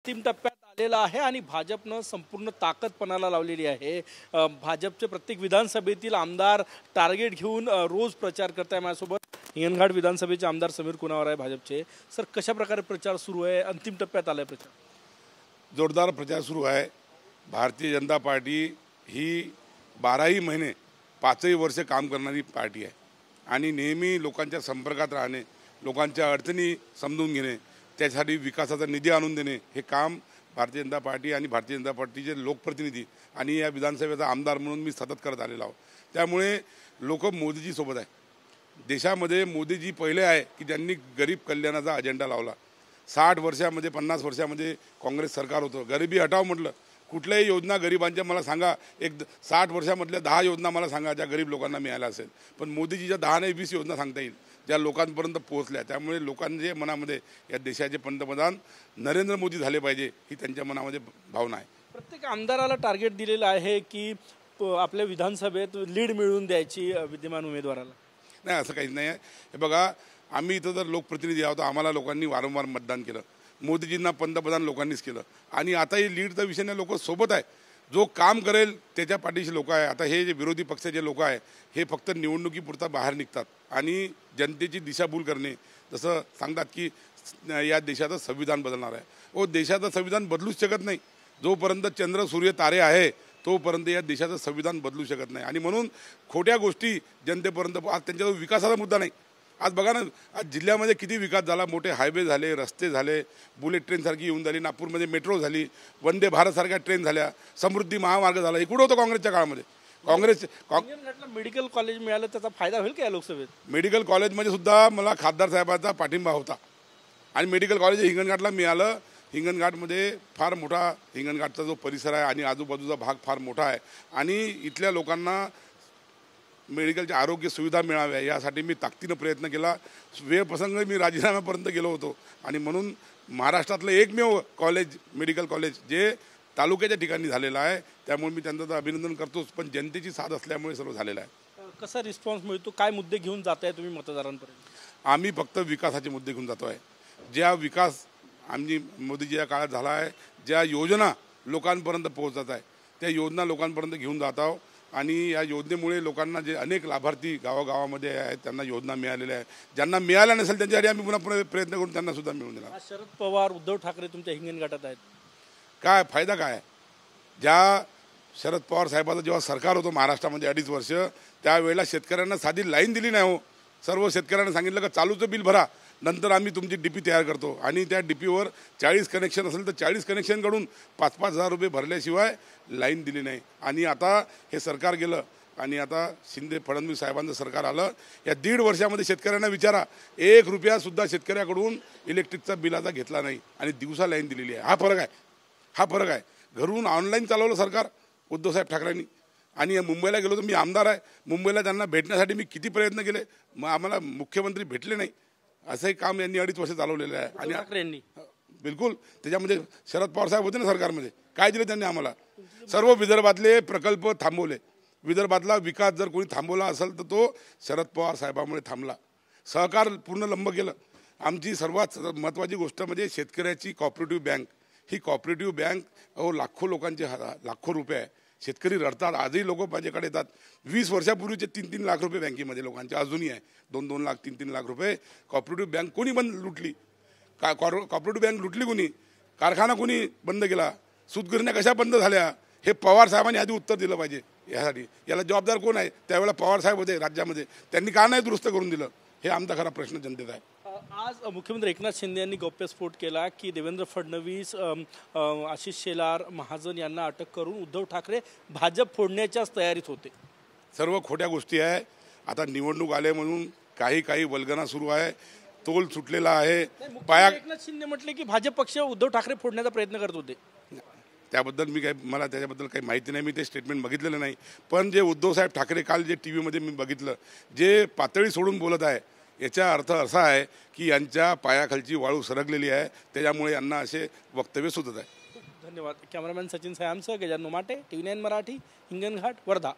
अंतिम टप्प्यात आलेला आहे आणि भाजपनं संपूर्ण ताकद पणाला लावलेली आहे। भाजपचे प्रत्येक विधानसभेतील आमदार टार्गेट घेऊन रोज प्रचार करत आहे। माझ्यासोबत हिंगणघाट विधानसभेचे आमदार समीर कुणावर आहे भाजपचे। सर, कशा प्रकारे प्रचार सुरू आहे? अंतिम टप्प्यात आलाय प्रचार? जोरदार प्रचार सुरू आहे। भारतीय जनता पार्टी ही 12ही महिने 5ही वर्ष काम करणारी पार्टी आहे आणि नेहमी लोकांच्या संपर्कात राहणे, लोकांच्या अडचणी समजून घेणे, त्यासाठी विकासाचा निधी आणून देणे हे काम भारतीय जनता पार्टी आणि भारतीय जनता पार्टीचे लोकप्रतिनिधी आणि या विधानसभेचा आमदार म्हणून मी सतत करत आलेलो आहोत। त्यामुळे लोक मोदीजी सोबत आहे। देशामध्ये मोदीजी पहिले आहे की ज्यांनी गरीब कल्याणाचा अजेंडा लावला। 60 वर्षामध्ये 50 वर्षामध्ये काँग्रेस सरकार होतं, गरिबी हटाव म्हटलं। कुठल्याही योजना गरिबांच्या मला सांगा, एक 60 वर्षामधल्या 10 योजना मला सांगा ज्या गरीब लोकांना मिळाल्या असेल। पण मोदीजीच्या 10 नाही 20 योजना सांगता येईल ज्या लोकांपर्यंत पोहोचल्या। त्यामुळे लोकांच्या मनामध्ये या देशाचे पंतप्रधान नरेंद्र मोदी झाले पाहिजे ही त्यांच्या मनामध्ये भावना आहे। प्रत्येक आमदाराला टार्गेट दिलेलं आहे की आपल्या विधानसभेत लीड मिळवून द्यायची विद्यमान उमेदवाराला। नाही, असं काहीच नाही आहे। हे बघा, आम्ही इथं जर लोकप्रतिनिधी आहोत, आम्हाला लोकांनी वारंवार मतदान केलं, मोदीजींना पंतप्रधान लोकांनीच केलं आणि आता हे लीडच्या विषयाने लोक सोबत आहे। जो काम करेल त्याच्या पाठीशी लोक आहे। आता हे जे विरोधी पक्षाचे लोक आहे हे फक्त निवडणुकीपुरता बाहेर निघतात आणि जनतेची दिशाभूल करणे, जसं सांगतात की या देशाचं संविधान बदलणार आहे। ओ, देशाचं संविधान बदलूच शकत नाही। जोपर्यंत चंद्र सूर्य तारे आहे तोपर्यंत या देशाचं संविधान बदलू शकत नाही आणि म्हणून खोट्या गोष्टी जनतेपर्यंत, आज त्यांच्याजवळ विकासाचा मुद्दा नाही। आज बघा ना, आज जिल्ह्यामध्ये किती विकास झाला, मोठे हायवे झाले, रस्ते झाले, बुलेट ट्रेनसारखी येऊन झाली, नागपूरमध्ये मेट्रो झाली, वंदे भारतसारख्या ट्रेन झाल्या, समृद्धी महामार्ग झाला। इकडं होतं काँग्रेसच्या काळामध्ये। हिंगणघाटला मेडिकल कॉलेज मिळालं, त्याचा फायदा होईल का या लोकसभेत? मेडिकल कॉलेजमध्ये सुद्धा मला खासदार साहेबांचा पाठिंबा होता आणि मेडिकल कॉलेज हिंगणघाटला मिळालं। हिंगणघाटमध्ये फार मोठा हिंगणघाटचा जो परिसर आहे आणि आजूबाजूचा भाग फार मोठा आहे आणि इथल्या लोकांना मेडिकलच्या आरोग्य सुविधा मिळाव्या यासाठी मी ताकदीनं प्रयत्न केला। वेळप्रसंग मी राजीनाम्यापर्यंत गेलो होतो आणि म्हणून महाराष्ट्रातलं एकमेव कॉलेज, मेडिकल कॉलेज जे तालुक्याच्या ठिकाणी झालेलं आहे, त्यामुळे मी त्यांचं अभिनंदन करतोच, पण जनतेची साथ असल्यामुळे सर्व झालेलं आहे। कसा रिस्पॉन्स मिळतो? काय मुद्दे घेऊन जात आहे तुम्ही मतदारांपर्यंत? आम्ही फक्त विकासाचे मुद्दे घेऊन जातो आहे। ज्या विकास आम्ही मोदीजीच्या काळात झाला आहे, ज्या योजना लोकांपर्यंत पोहोचत आहे त्या योजना लोकांपर्यंत घेऊन जात आहोत आणि या योजनेमुळे लोकांना जे अनेक लाभार्थी गावागावामध्ये आहेत त्यांना योजना मिळालेल्या आहे। ज्यांना मिळाल्या नसेल त्यांच्यासाठी आम्ही पुन्हा प्रयत्न करून त्यांना सुद्धा मिळवून देणार। शरद पवार, उद्धव ठाकरे तुमच्या हिंगणघाटात आहेत, काय फायदा काय आहे? ज्या शरद पवार साहेबाचं जेव्हा सरकार होतं महाराष्ट्रामध्ये 2.5 वर्ष, त्यावेळेला शेतकऱ्यांना साधी लाईन दिली नाही हो। सर्व शेतकऱ्यांना सांगितलं का चालूचं बिल भरा, नंतर आम्ही तुमची डीपी तयार करतो आणि त्या डीपीवर 40 कनेक्शन असेल तर 40 कनेक्शनकडून 5-5 हजार रुपये भरल्याशिवाय लाईन दिली नाही। आणि आता हे सरकार गेलं आणि आता शिंदे फडणवीस साहेबांचं सरकार आलं। या 1.5 वर्षामध्ये शेतकऱ्यांना विचारा, 1 रुपयासुद्धा शेतकऱ्याकडून इलेक्ट्रिकचा बिलाचा घेतला नाही आणि दिवसा लाईन दिलेली आहे। हा फरक आहे। घरून ऑनलाईन चालवलं सरकार उद्धवसाहेब ठाकरेंनी आणि मुंबईला गेलो तर मी आमदार आहे, मुंबईला त्यांना भेटण्यासाठी मी किती प्रयत्न केले, मग आम्हाला मुख्यमंत्री भेटले नाही। असंही काम यांनी 2.5 वर्ष चालवलेलं आहे आणि ठाकरेंनी बिलकुल त्याच्यामध्ये शरद पवार साहेब होते ना सरकारमध्ये, काय दिलं त्यांनी आम्हाला? सर्व विदर्भातले प्रकल्प थांबवले। विदर्भातला विकास जर कोणी थांबवला असेल तर तो शरद पवार साहेबांमुळे थांबला। सहकार पूर्ण लंब गेलं। आमची सर्वात महत्त्वाची गोष्ट म्हणजे शेतकऱ्याची कॉपरेटिव्ह बँक। ही कॉपरेटिव्ह बँक लाखो लोकांचे लाखो रुपये आहे। शेतकरी रडतात, आजही लोक माझ्याकडे येतात। 20 वर्षापूर्वीचे 3-3 लाख रुपये बँकेमध्ये लोकांचे अजूनही आहे। 2-2 लाख 3-3 लाख रुपये कॉपरेटिव्ह बँक कोणी लुटली? कॉपरेटिव्ह बँक लुटली कोणी? कारखाना कोणी बंद केला? सूतगिरण्या कशा बंद झाल्या? हे पवार साहेबांनी आधी उत्तर दिलं पाहिजे। यासाठी याला जबाबदार कोण आहे? त्यावेळेला पवार साहेब होते राज्यामध्ये, त्यांनी का नाही दुरुस्त करून दिलं? हे आमचा खरा प्रश्न जनतेचा आहे। आज मुख्यमंत्री एकनाथ शिंदे यांनी गौप्यस्फोट केला की देवेंद्र फडणवीस, आशिष शेलार, महाजन यांना अटक करून उद्धव ठाकरे भाजप फोडण्याच्याच तयारीत होते। सर्व खोट्या गोष्टी आहे। आता निवडणूक आले म्हणून काही वल्गना सुरू आहे, तोल सुटलेला आहे। एकनाथ शिंदे म्हटले की भाजप पक्ष उद्धव ठाकरे फोडण्याचा प्रयत्न करत होते। त्याबद्दल मला त्याच्याबद्दल काही माहिती नाही, मी ते स्टेटमेंट बघितलेलं नाही। पण जे उद्धवसाहेब ठाकरे काल जे टीव्हीमध्ये मी बघितलं, जे पातळी सोडून बोलत आहे, याचा अर्थ असा आहे की यांच्या पायाखालची वाळू सरकलेली आहे, त्याच्यामुळे यांना असे वक्तव्य सुचत आहे। धन्यवाद। कॅमेरामॅन सचिन सायांसह गजानन माटे, TV9 मराठी, हिंगणघाट, वर्धा।